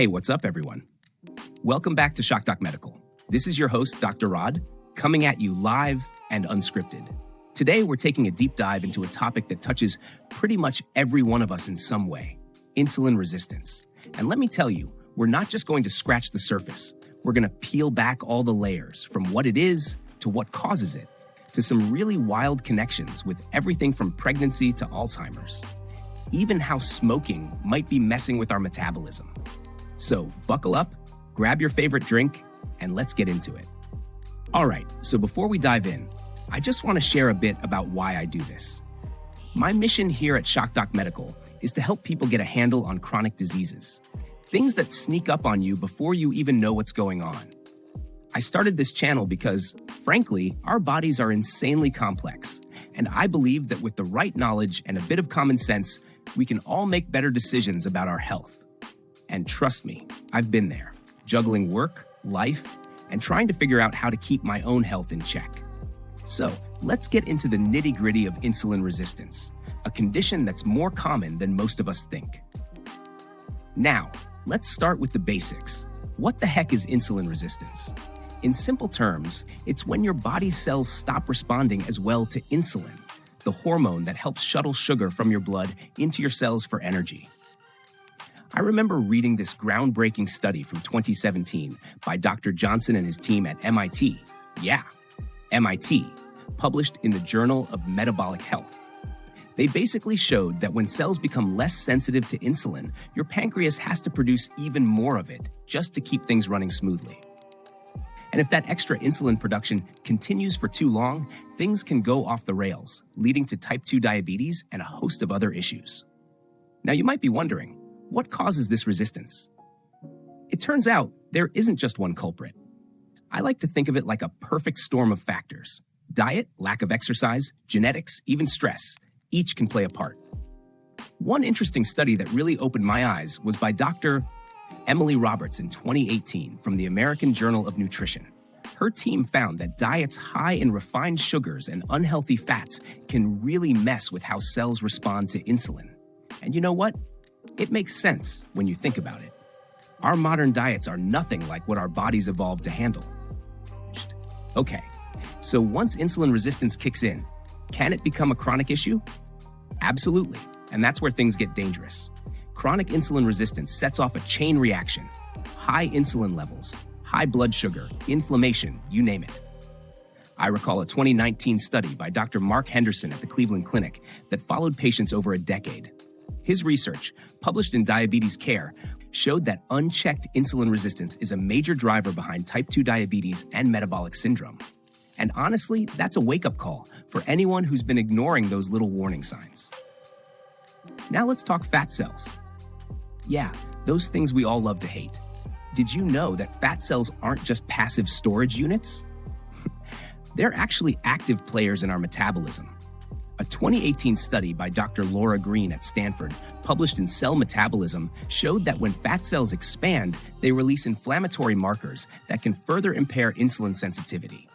Hey, what's up, everyone? Welcome back to Shock Doc Medical. This is your host, Dr. Rod, coming at you live and unscripted. Today, we're taking a deep dive into a topic that touches pretty much every one of us in some way, insulin resistance. And let me tell you, we're not just going to scratch the surface. We're going to peel back all the layers from what it is to what causes it, to some really wild connections with everything from pregnancy to Alzheimer's, even how smoking might be messing with our metabolism. So buckle up, grab your favorite drink, and let's get into it. All right, so before we dive in, I just want to share a bit about why I do this. My mission here at Shock Doc Medical is to help people get a handle on chronic diseases, things that sneak up on you before you even know what's going on. I started this channel because, frankly, our bodies are insanely complex, and I believe that with the right knowledge and a bit of common sense, we can all make better decisions about our health. And trust me, I've been there, juggling work, life, and trying to figure out how to keep my own health in check. So, let's get into the nitty-gritty of insulin resistance, a condition that's more common than most of us think. Now, let's start with the basics. What the heck is insulin resistance? In simple terms, it's when your body's cells stop responding as well to insulin, the hormone that helps shuttle sugar from your blood into your cells for energy. I remember reading this groundbreaking study from 2017 by Dr. Johnson and his team at MIT. Yeah, MIT, published in the Journal of Metabolic Health. They basically showed that when cells become less sensitive to insulin, your pancreas has to produce even more of it just to keep things running smoothly. And if that extra insulin production continues for too long, things can go off the rails, leading to type 2 diabetes and a host of other issues. Now, you might be wondering, what causes this resistance? It turns out there isn't just one culprit. I like to think of it like a perfect storm of factors. Diet, lack of exercise, genetics, even stress, each can play a part. One interesting study that really opened my eyes was by Dr. Emily Roberts in 2018 from the American Journal of Nutrition. Her team found that diets high in refined sugars and unhealthy fats can really mess with how cells respond to insulin. And you know what? It makes sense when you think about it. Our modern diets are nothing like what our bodies evolved to handle. Okay, so once insulin resistance kicks in, can it become a chronic issue? Absolutely, and that's where things get dangerous. Chronic insulin resistance sets off a chain reaction. High insulin levels, high blood sugar, inflammation, you name it. I recall a 2019 study by Dr. Mark Henderson at the Cleveland Clinic that followed patients over a decade. His research, published in Diabetes Care, showed that unchecked insulin resistance is a major driver behind type 2 diabetes and metabolic syndrome. And honestly, that's a wake-up call for anyone who's been ignoring those little warning signs. Now let's talk fat cells. Yeah, those things we all love to hate. Did you know that fat cells aren't just passive storage units? They're actually active players in our metabolism. A 2018 study by Dr. Laura Green at Stanford, published in Cell Metabolism, showed that when fat cells expand, they release inflammatory markers that can further impair insulin sensitivity.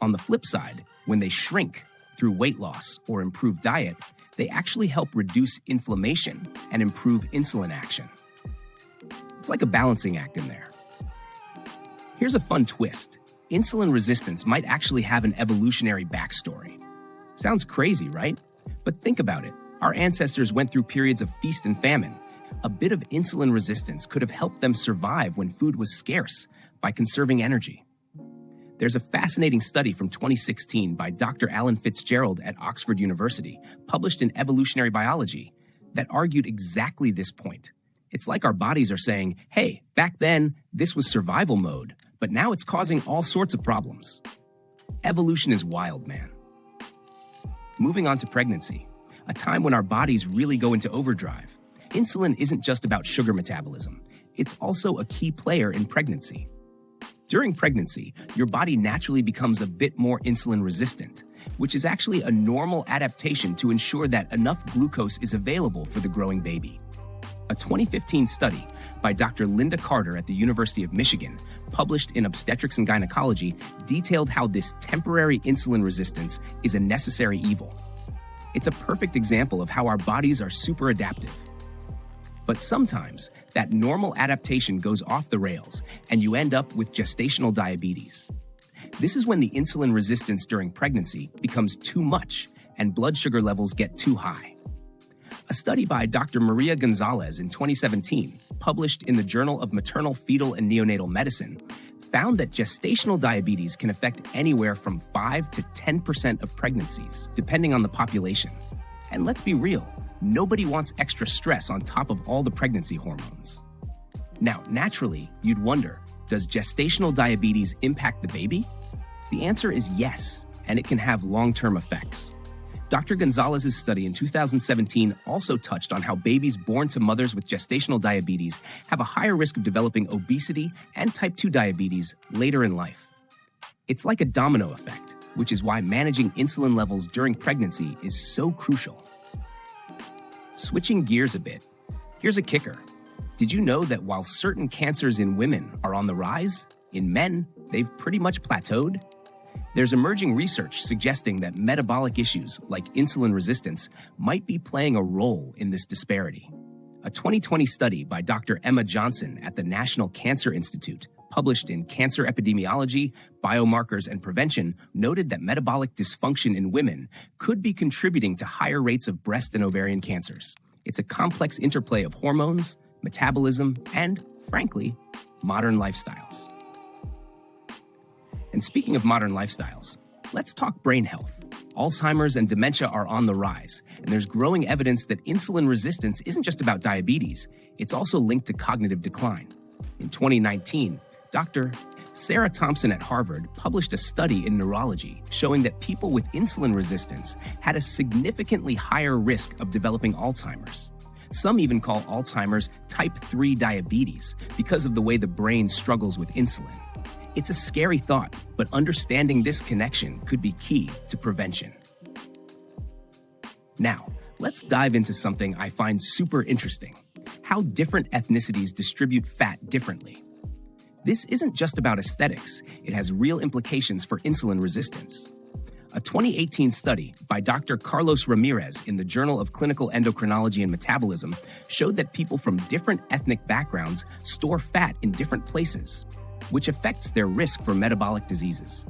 On the flip side, when they shrink through weight loss or improved diet, they actually help reduce inflammation and improve insulin action. It's like a balancing act in there. Here's a fun twist. Insulin resistance might actually have an evolutionary backstory. Sounds crazy, right? But think about it. Our ancestors went through periods of feast and famine. A bit of insulin resistance could have helped them survive when food was scarce by conserving energy. There's a fascinating study from 2016 by Dr. Alan Fitzgerald at Oxford University, published in Evolutionary Biology, that argued exactly this point. It's like our bodies are saying, hey, back then, this was survival mode, but now it's causing all sorts of problems. Evolution is wild, man. Moving on to pregnancy, a time when our bodies really go into overdrive. Insulin isn't just about sugar metabolism. It's also a key player in pregnancy. During pregnancy, your body naturally becomes a bit more insulin resistant, which is actually a normal adaptation to ensure that enough glucose is available for the growing baby. A 2015 study by Dr. Linda Carter at the University of Michigan, published in Obstetrics and Gynecology, detailed how this temporary insulin resistance is a necessary evil. It's a perfect example of how our bodies are super adaptive. But sometimes that normal adaptation goes off the rails and you end up with gestational diabetes. This is when the insulin resistance during pregnancy becomes too much and blood sugar levels get too high. A study by Dr. Maria Gonzalez in 2017, published in the Journal of Maternal, Fetal, and Neonatal Medicine, found that gestational diabetes can affect anywhere from 5 to 10% of pregnancies, depending on the population. And let's be real, nobody wants extra stress on top of all the pregnancy hormones. Now, naturally, you'd wonder, does gestational diabetes impact the baby? The answer is yes, and it can have long-term effects. Dr. Gonzalez's study in 2017 also touched on how babies born to mothers with gestational diabetes have a higher risk of developing obesity and type 2 diabetes later in life. It's like a domino effect, which is why managing insulin levels during pregnancy is so crucial. Switching gears a bit, here's a kicker. Did you know that while certain cancers in women are on the rise, in men, they've pretty much plateaued? There's emerging research suggesting that metabolic issues like insulin resistance might be playing a role in this disparity. A 2020 study by Dr. Emma Johnson at the National Cancer Institute, published in Cancer Epidemiology, Biomarkers, and Prevention, noted that metabolic dysfunction in women could be contributing to higher rates of breast and ovarian cancers. It's a complex interplay of hormones, metabolism, and, frankly, modern lifestyles. And speaking of modern lifestyles, let's talk brain health. Alzheimer's and dementia are on the rise, and there's growing evidence that insulin resistance isn't just about diabetes, it's also linked to cognitive decline. In 2019, Dr. Sarah Thompson at Harvard published a study in Neurology showing that people with insulin resistance had a significantly higher risk of developing Alzheimer's. Some even call Alzheimer's type 3 diabetes because of the way the brain struggles with insulin. It's a scary thought, but understanding this connection could be key to prevention. Now, let's dive into something I find super interesting: how different ethnicities distribute fat differently. This isn't just about aesthetics, it has real implications for insulin resistance. A 2018 study by Dr. Carlos Ramirez in the Journal of Clinical Endocrinology and Metabolism showed that people from different ethnic backgrounds store fat in different places, which affects their risk for metabolic diseases.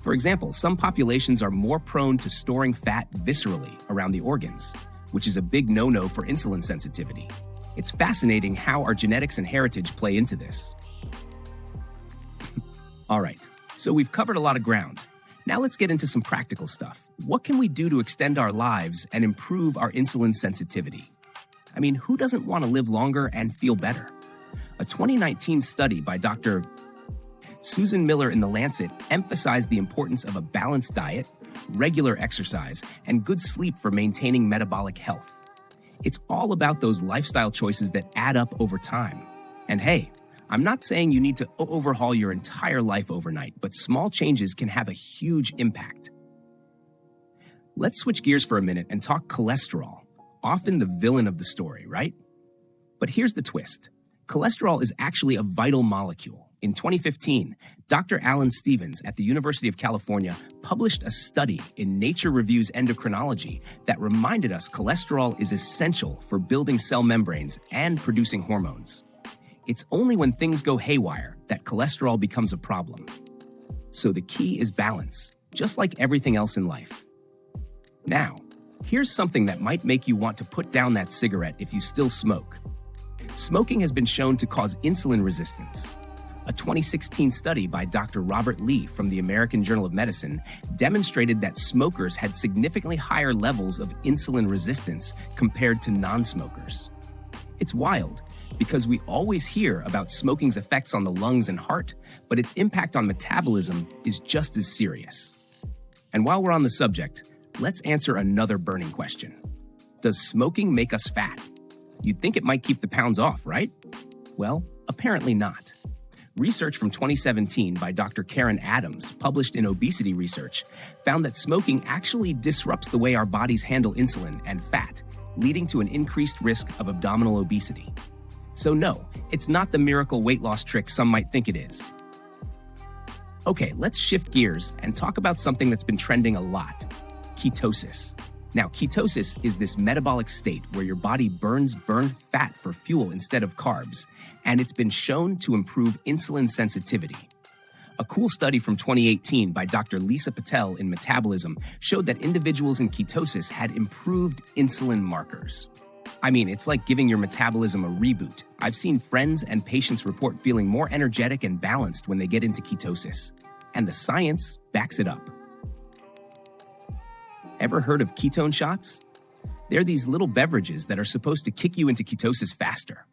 For example, some populations are more prone to storing fat viscerally around the organs, which is a big no-no for insulin sensitivity. It's fascinating how our genetics and heritage play into this. All right, so we've covered a lot of ground. Now let's get into some practical stuff. What can we do to extend our lives and improve our insulin sensitivity? I mean, who doesn't want to live longer and feel better? A 2019 study by Dr. Susan Miller in The Lancet emphasized the importance of a balanced diet, regular exercise, and good sleep for maintaining metabolic health. It's all about those lifestyle choices that add up over time. And hey, I'm not saying you need to overhaul your entire life overnight, but small changes can have a huge impact. Let's switch gears for a minute and talk cholesterol, often the villain of the story, right? But here's the twist. Cholesterol is actually a vital molecule. In 2015, Dr. Alan Stevens at the University of California published a study in Nature Reviews Endocrinology that reminded us cholesterol is essential for building cell membranes and producing hormones. It's only when things go haywire that cholesterol becomes a problem. So the key is balance, just like everything else in life. Now, here's something that might make you want to put down that cigarette if you still smoke. Smoking has been shown to cause insulin resistance. A 2016 study by Dr. Robert Lee from the American Journal of Medicine demonstrated that smokers had significantly higher levels of insulin resistance compared to non-smokers. It's wild, because we always hear about smoking's effects on the lungs and heart, but its impact on metabolism is just as serious. And while we're on the subject, let's answer another burning question. Does smoking make us fat? You'd think it might keep the pounds off, right? Well, apparently not. Research from 2017 by Dr. Karen Adams, published in Obesity Research, found that smoking actually disrupts the way our bodies handle insulin and fat, leading to an increased risk of abdominal obesity. So no, it's not the miracle weight loss trick some might think it is. Okay, let's shift gears and talk about something that's been trending a lot: ketosis. Now, ketosis is this metabolic state where your body burns burned fat for fuel instead of carbs, and it's been shown to improve insulin sensitivity. A cool study from 2018 by Dr. Lisa Patel in Metabolism showed that individuals in ketosis had improved insulin markers. I mean, it's like giving your metabolism a reboot. I've seen friends and patients report feeling more energetic and balanced when they get into ketosis, and the science backs it up. Ever heard of ketone shots? They're these little beverages that are supposed to kick you into ketosis faster.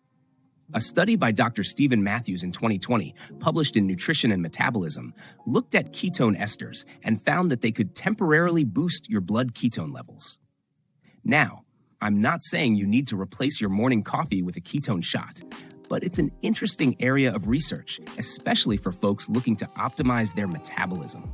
A study by Dr. Stephen Matthews in 2020, published in Nutrition and Metabolism, looked at ketone esters and found that they could temporarily boost your blood ketone levels. Now, I'm not saying you need to replace your morning coffee with a ketone shot, but it's an interesting area of research, especially for folks looking to optimize their metabolism.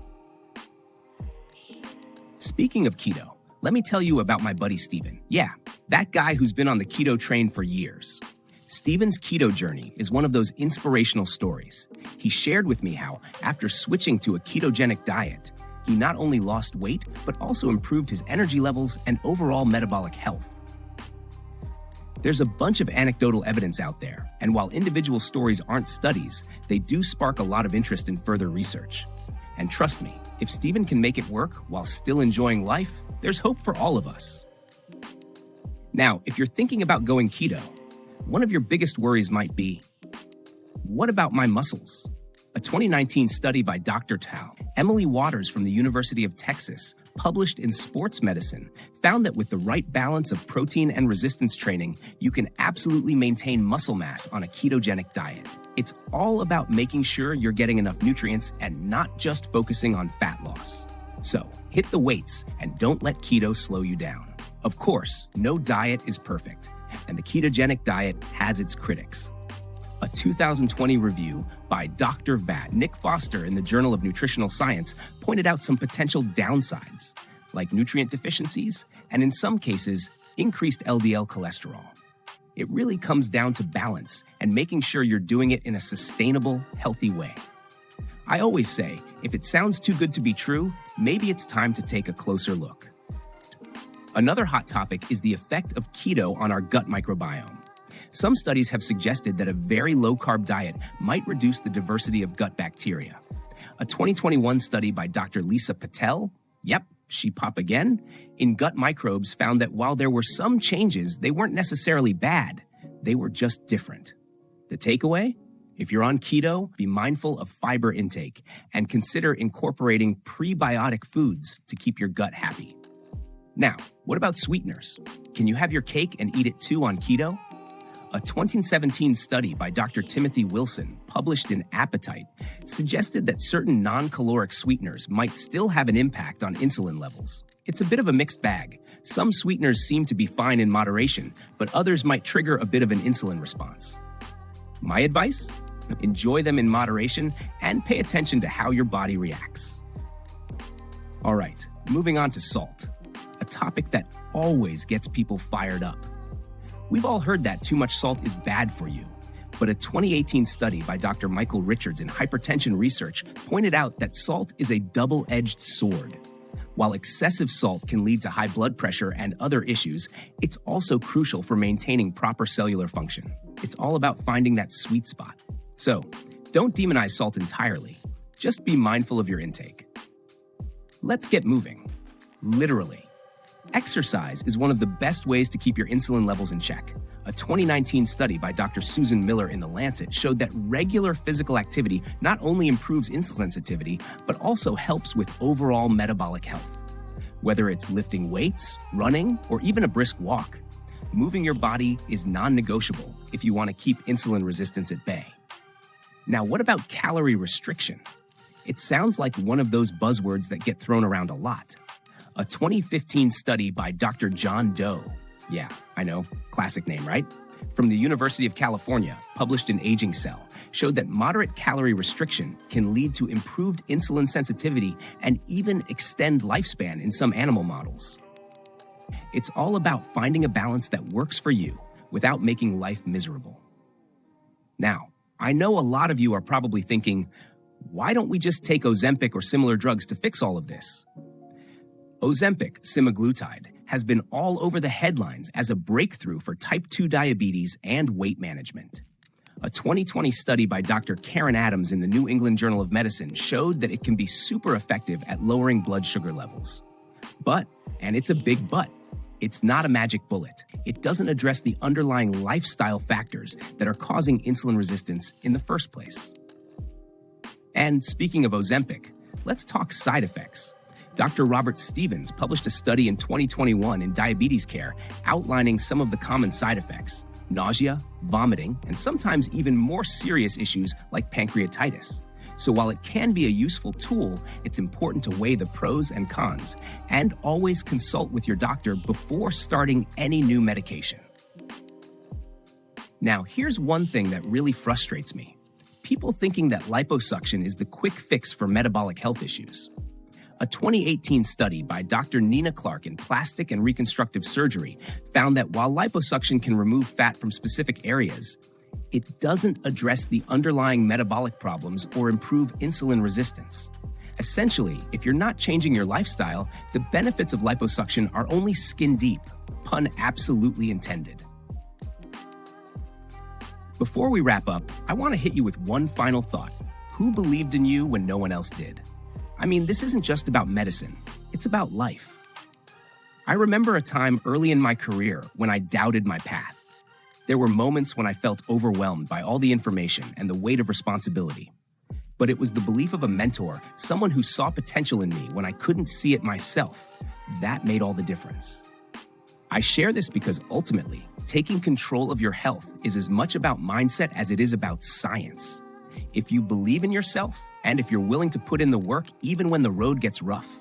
Speaking of keto, let me tell you about my buddy Steven. Yeah, that guy who's been on the keto train for years. Steven's keto journey is one of those inspirational stories. He shared with me how, after switching to a ketogenic diet, he not only lost weight, but also improved his energy levels and overall metabolic health. There's a bunch of anecdotal evidence out there, and while individual stories aren't studies, they do spark a lot of interest in further research. And trust me, if Steven can make it work while still enjoying life, there's hope for all of us. Now, if you're thinking about going keto, one of your biggest worries might be, what about my muscles? A 2019 study by Dr. Emily Waters from the University of Texas, published in Sports Medicine, found that with the right balance of protein and resistance training, you can absolutely maintain muscle mass on a ketogenic diet. It's all about making sure you're getting enough nutrients and not just focusing on fat loss. So, hit the weights and don't let keto slow you down. Of course, no diet is perfect, and the ketogenic diet has its critics. A 2020 review by Dr. Nick Foster in the Journal of Nutritional Science pointed out some potential downsides, like nutrient deficiencies, and in some cases, increased LDL cholesterol. It really comes down to balance and making sure you're doing it in a sustainable, healthy way. I always say, if it sounds too good to be true, maybe it's time to take a closer look. Another hot topic is the effect of keto on our gut microbiome. Some studies have suggested that a very low-carb diet might reduce the diversity of gut bacteria. A 2021 study by Dr. Lisa Patel, yep, she pop again, in gut microbes found that while there were some changes, they weren't necessarily bad. They were just different. The takeaway? If you're on keto, be mindful of fiber intake and consider incorporating prebiotic foods to keep your gut happy. Now, what about sweeteners? Can you have your cake and eat it too on keto? A 2017 study by Dr. Timothy Wilson, published in Appetite, suggested that certain non-caloric sweeteners might still have an impact on insulin levels. It's a bit of a mixed bag. Some sweeteners seem to be fine in moderation, but others might trigger a bit of an insulin response. My advice? Enjoy them in moderation and pay attention to how your body reacts. All right, moving on to salt, a topic that always gets people fired up. We've all heard that too much salt is bad for you, but a 2018 study by Dr. Michael Richards in Hypertension Research pointed out that salt is a double-edged sword. While excessive salt can lead to high blood pressure and other issues, it's also crucial for maintaining proper cellular function. It's all about finding that sweet spot. So, don't demonize salt entirely. Just be mindful of your intake. Let's get moving. Literally. Exercise is one of the best ways to keep your insulin levels in check. A 2019 study by Dr. Susan Miller in The Lancet showed that regular physical activity not only improves insulin sensitivity, but also helps with overall metabolic health. Whether it's lifting weights, running, or even a brisk walk, moving your body is non-negotiable if you want to keep insulin resistance at bay. Now, what about calorie restriction? It sounds like one of those buzzwords that get thrown around a lot. A 2015 study by Dr. John Doe, yeah, I know, classic name, right? From the University of California, published in Aging Cell, showed that moderate calorie restriction can lead to improved insulin sensitivity and even extend lifespan in some animal models. It's all about finding a balance that works for you without making life miserable. Now, I know a lot of you are probably thinking, why don't we just take Ozempic or similar drugs to fix all of this? Ozempic, semaglutide, has been all over the headlines as a breakthrough for type 2 diabetes and weight management. A 2020 study by Dr. Karen Adams in the New England Journal of Medicine showed that it can be super effective at lowering blood sugar levels. But, and it's a big but, it's not a magic bullet. It doesn't address the underlying lifestyle factors that are causing insulin resistance in the first place. And speaking of Ozempic, let's talk side effects. Dr. Robert Stevens published a study in 2021 in Diabetes Care outlining some of the common side effects: nausea, vomiting, and sometimes even more serious issues like pancreatitis. So while it can be a useful tool, it's important to weigh the pros and cons and always consult with your doctor before starting any new medication. Now, here's one thing that really frustrates me: people thinking that liposuction is the quick fix for metabolic health issues. A 2018 study by Dr. Nina Clark in Plastic and Reconstructive Surgery found that while liposuction can remove fat from specific areas, it doesn't address the underlying metabolic problems or improve insulin resistance. Essentially, if you're not changing your lifestyle, the benefits of liposuction are only skin deep, pun absolutely intended. Before we wrap up, I want to hit you with one final thought. Who believed in you when no one else did? I mean, this isn't just about medicine, it's about life. I remember a time early in my career when I doubted my path. There were moments when I felt overwhelmed by all the information and the weight of responsibility. But it was the belief of a mentor, someone who saw potential in me when I couldn't see it myself, that made all the difference. I share this because ultimately, taking control of your health is as much about mindset as it is about science. If you believe in yourself, and if you're willing to put in the work even when the road gets rough,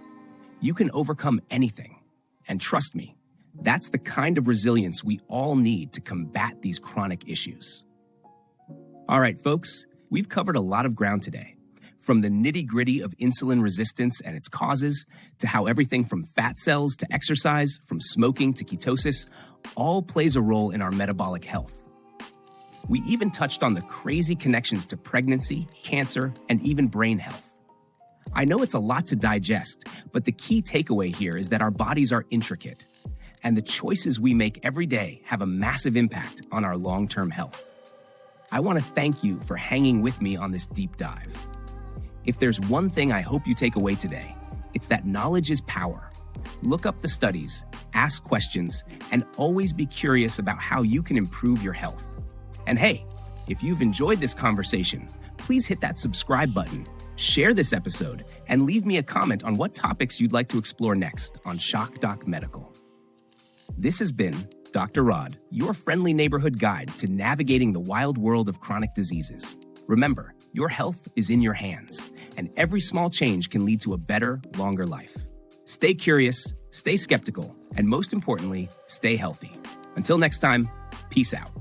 you can overcome anything. And trust me, that's the kind of resilience we all need to combat these chronic issues. All right, folks, we've covered a lot of ground today. From the nitty-gritty of insulin resistance and its causes, to how everything from fat cells to exercise, from smoking to ketosis, all plays a role in our metabolic health. We even touched on the crazy connections to pregnancy, cancer, and even brain health. I know it's a lot to digest, but the key takeaway here is that our bodies are intricate, and the choices we make every day have a massive impact on our long-term health. I want to thank you for hanging with me on this deep dive. If there's one thing I hope you take away today, it's that knowledge is power. Look up the studies, ask questions, and always be curious about how you can improve your health. And hey, if you've enjoyed this conversation, please hit that subscribe button, share this episode, and leave me a comment on what topics you'd like to explore next on Shock Doc Medical. This has been Dr. Rod, your friendly neighborhood guide to navigating the wild world of chronic diseases. Remember, your health is in your hands, and every small change can lead to a better, longer life. Stay curious, stay skeptical, and most importantly, stay healthy. Until next time, peace out.